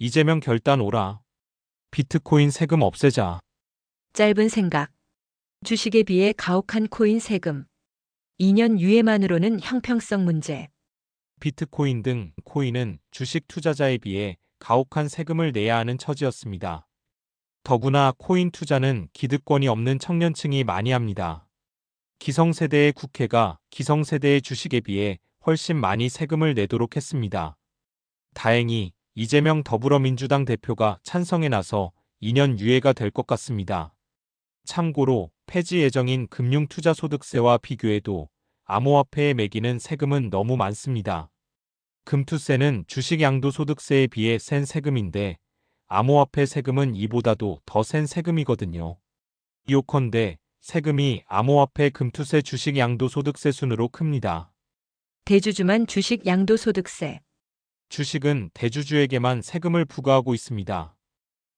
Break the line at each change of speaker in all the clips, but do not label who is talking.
이재명 결단 오라. 비트코인 세금 없애자.
짧은 생각. 주식에 비해 가혹한 코인 세금. 2년 유예만으로는 형평성 문제.
비트코인 등 코인은 주식 투자자에 비해 가혹한 세금을 내야 하는 처지였습니다. 더구나 코인 투자는 기득권이 없는 청년층이 많이 합니다. 기성세대의 국회가 기성세대의 주식에 비해 훨씬 많이 세금을 내도록 했습니다. 다행히 이재명 더불어민주당 대표가 찬성에 나서 2년 유예가 될 것 같습니다. 참고로 폐지 예정인 금융투자소득세와 비교해도 암호화폐에 매기는 세금은 너무 많습니다. 금투세는 주식 양도소득세에 비해 센 세금인데 암호화폐 세금은 이보다도 더 센 세금이거든요. 요컨대 세금이 암호화폐 금투세 주식 양도소득세 순으로 큽니다.
대주주만 주식 양도소득세.
주식은 대주주에게만 세금을 부과하고 있습니다.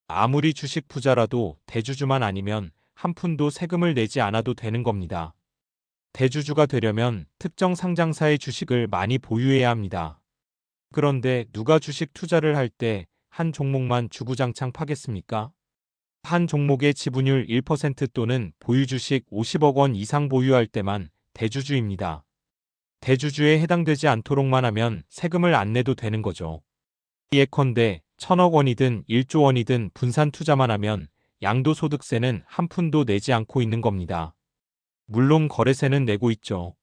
아무리 주식 부자라도 대주주만 아니면 한 푼도 세금을 내지 않아도 되는 겁니다. 대주주가 되려면 특정 상장사의 주식을 많이 보유해야 합니다. 그런데 누가 주식 투자를 할 때 한 종목만 주구장창 파겠습니까? 한 종목의 지분율 1% 또는 보유주식 50억 원 이상 보유할 때만 대주주입니다. 대주주에 해당되지 않도록만 하면 세금을 안 내도 되는 거죠. 예컨대 1,000억 원이든 1조 원이든 분산 투자만 하면 양도소득세는 한 푼도 내지 않고 있는 겁니다. 물론 거래세는 내고 있죠.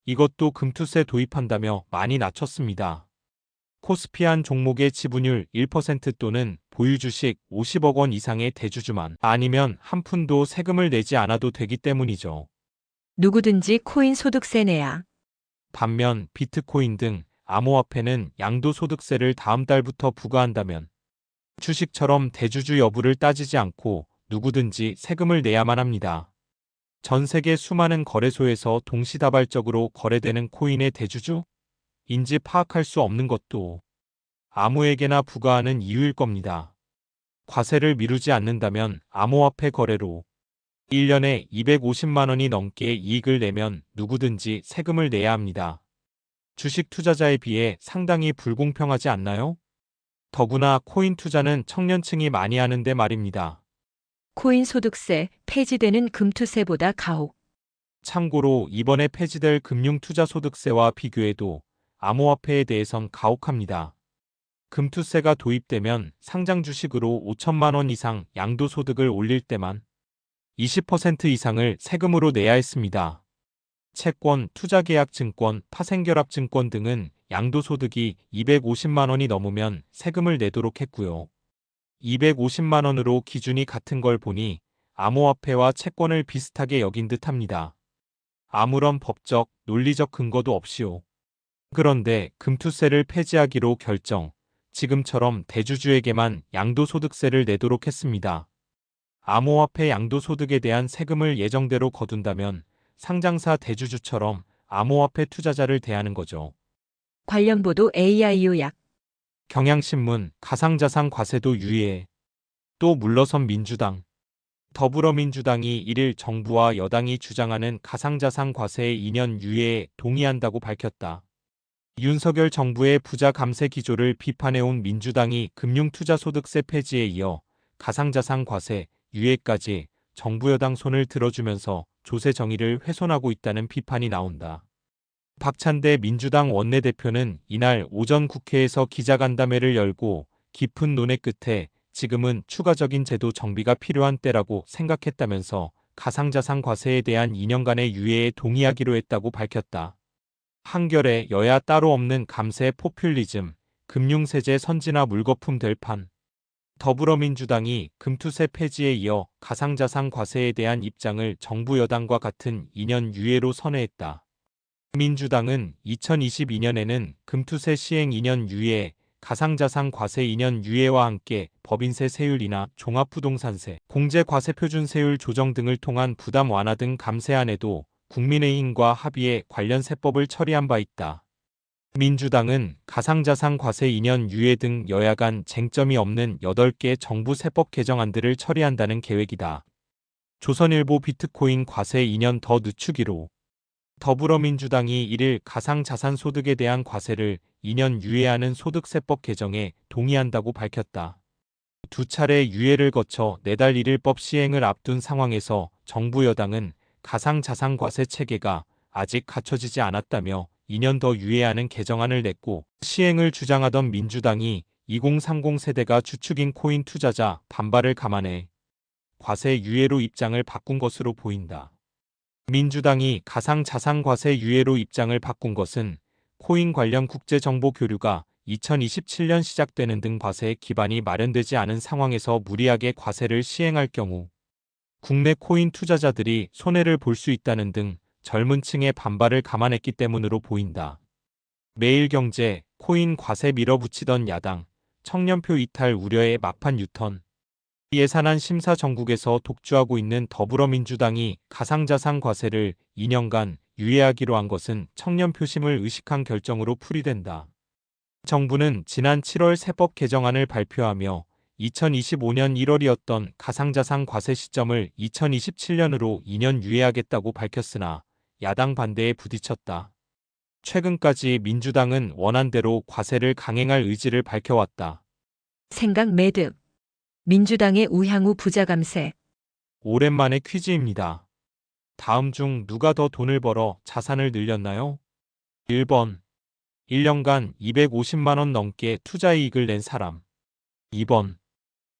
이것도 금투세 도입한다며 많이 낮췄습니다. 코스피 한 종목의 지분율 1% 또는 보유주식 50억 원 이상의 대주주만 아니면 한 푼도 세금을 내지 않아도 되기 때문이죠.
누구든지 코인 소득세 내야.
반면 비트코인 등 암호화폐는 양도소득세를 다음 달부터 부과한다면 주식처럼 대주주 여부를 따지지 않고 누구든지 세금을 내야만 합니다. 전 세계 수많은 거래소에서 동시다발적으로 거래되는 코인의 대주주? 인지 파악할 수 없는 것도 아무에게나 부과하는 이유일 겁니다. 과세를 미루지 않는다면 암호화폐 거래로 1년에 250만 원이 넘게 이익을 내면 누구든지 세금을 내야 합니다. 주식 투자자에 비해 상당히 불공평하지 않나요? 더구나 코인 투자는 청년층이 많이 하는데 말입니다.
코인 소득세 폐지되는 금투세보다 가혹.
참고로 이번에 폐지될 금융투자소득세와 비교해도 암호화폐에 대해선 가혹합니다. 금투세가 도입되면 상장 주식으로 5천만 원 이상 양도소득을 올릴 때만 20% 이상을 세금으로 내야 했습니다. 채권, 투자계약증권, 파생결합증권 등은 양도소득이 250만 원이 넘으면 세금을 내도록 했고요. 250만 원으로 기준이 같은 걸 보니 암호화폐와 채권을 비슷하게 여긴 듯합니다. 아무런 법적, 논리적 근거도 없이요. 그런데 금투세를 폐지하기로 결정, 지금처럼 대주주에게만 양도소득세를 내도록 했습니다. 암호화폐 양도소득에 대한 세금을 예정대로 거둔다면 상장사 대주주처럼 암호화폐 투자자를 대하는 거죠.
관련 보도 AI 요약.
경향신문, 가상자산 과세도 유예. 또 물러선 민주당. 더불어민주당이 1일 정부와 여당이 주장하는 가상자산 과세의 2년 유예에 동의한다고 밝혔다. 윤석열 정부의 부자 감세 기조를 비판해온 민주당이 금융투자소득세 폐지에 이어 가상자산 과세, 유예까지 정부 여당 손을 들어주면서 조세 정의를 훼손하고 있다는 비판이 나온다. 박찬대 민주당 원내대표는 이날 오전 국회에서 기자간담회를 열고 깊은 논의 끝에 지금은 추가적인 제도 정비가 필요한 때라고 생각했다면서 가상자산 과세에 대한 2년간의 유예에 동의하기로 했다고 밝혔다. 한겨레 여야 따로 없는 감세 포퓰리즘, 금융세제 선진화 물거품 될 판. 더불어민주당이 금투세 폐지에 이어 가상자산 과세에 대한 입장을 정부 여당과 같은 2년 유예로 선회했다. 민주당은 2022년에는 금투세 시행 2년 유예, 가상자산 과세 2년 유예와 함께 법인세 세율이나 종합부동산세, 공제과세표준세율 조정 등을 통한 부담 완화 등 감세안에도 국민의힘과 합의해 관련 세법을 처리한 바 있다. 민주당은 가상자산 과세 2년 유예 등 여야 간 쟁점이 없는 8개 정부 세법 개정안들을 처리한다는 계획이다. 조선일보 비트코인 과세 2년 더 늦추기로. 더불어민주당이 1일 가상자산소득에 대한 과세를 2년 유예하는 소득세법 개정에 동의한다고 밝혔다. 두 차례 유예를 거쳐 내달 1일 법 시행을 앞둔 상황에서 정부 여당은 가상자산과세 체계가 아직 갖춰지지 않았다며 2년 더 유예하는 개정안을 냈고, 시행을 주장하던 민주당이 2030 세대가 주축인 코인 투자자 반발을 감안해 과세 유예로 입장을 바꾼 것으로 보인다. 민주당이 가상자산과세 유예로 입장을 바꾼 것은 코인 관련 국제정보 교류가 2027년 시작되는 등 과세 기반이 마련되지 않은 상황에서 무리하게 과세를 시행할 경우 국내 코인 투자자들이 손해를 볼 수 있다는 등 젊은 층의 반발을 감안했기 때문으로 보인다. 매일경제, 코인 과세 밀어붙이던 야당, 청년표 이탈 우려의 막판 유턴. 예산안 심사 전국에서 독주하고 있는 더불어민주당이 가상자산 과세를 2년간 유예하기로 한 것은 청년 표심을 의식한 결정으로 풀이된다. 정부는 지난 7월 세법 개정안을 발표하며 2025년 1월이었던 가상자산 과세 시점을 2027년으로 2년 유예하겠다고 밝혔으나 야당 반대에 부딪혔다. 최근까지 민주당은 원안대로 과세를 강행할 의지를 밝혀왔다.
생각 매듭. 민주당의 우향우 부자 감세.
오랜만에 퀴즈입니다. 다음 중 누가 더 돈을 벌어 자산을 늘렸나요? 1번. 1년간 250만 원 넘게 투자이익을 낸 사람. 2번.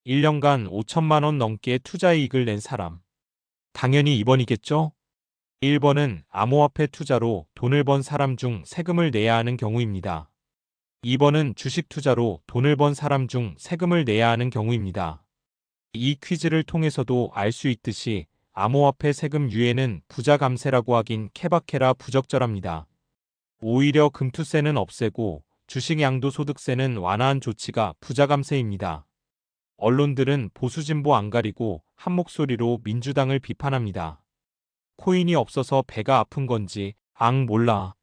1년간 5천만 원 넘게 투자이익을 낸 사람. 당연히 2번이겠죠? 1번은 암호화폐 투자로 돈을 번 사람 중 세금을 내야 하는 경우입니다. 2번은 주식 투자로 돈을 번 사람 중 세금을 내야 하는 경우입니다. 이 퀴즈를 통해서도 알 수 있듯이 암호화폐 세금 유예는 부자 감세라고 하긴 케바케라 부적절합니다. 오히려 금투세는 없애고 주식 양도소득세는 완화한 조치가 부자 감세입니다. 언론들은 보수 진보 안 가리고 한 목소리로 민주당을 비판합니다. 코인이 없어서 배가 아픈 건지 몰라.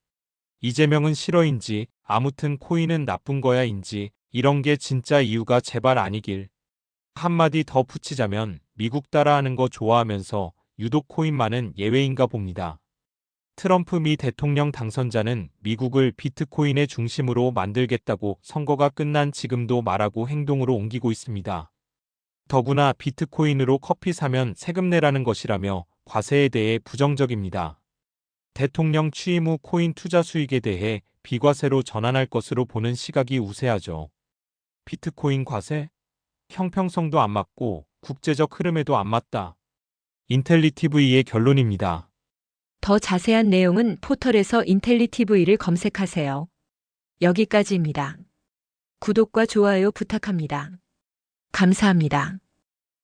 이재명은 싫어인지 아무튼 코인은 나쁜 거야인지 이런 게 진짜 이유가 제발 아니길. 한마디 더 붙이자면 미국 따라하는 거 좋아하면서 유독 코인만은 예외인가 봅니다. 트럼프 미 대통령 당선자는 미국을 비트코인의 중심으로 만들겠다고 선거가 끝난 지금도 말하고 행동으로 옮기고 있습니다. 더구나 비트코인으로 커피 사면 세금 내라는 것이라며 과세에 대해 부정적입니다. 대통령 취임 후 코인 투자 수익에 대해 비과세로 전환할 것으로 보는 시각이 우세하죠. 비트코인 과세? 형평성도 안 맞고 국제적 흐름에도 안 맞다. 인텔리티브이의 결론입니다.
더 자세한 내용은 포털에서 인텔리티브이를 검색하세요. 여기까지입니다. 구독과 좋아요 부탁합니다. 감사합니다.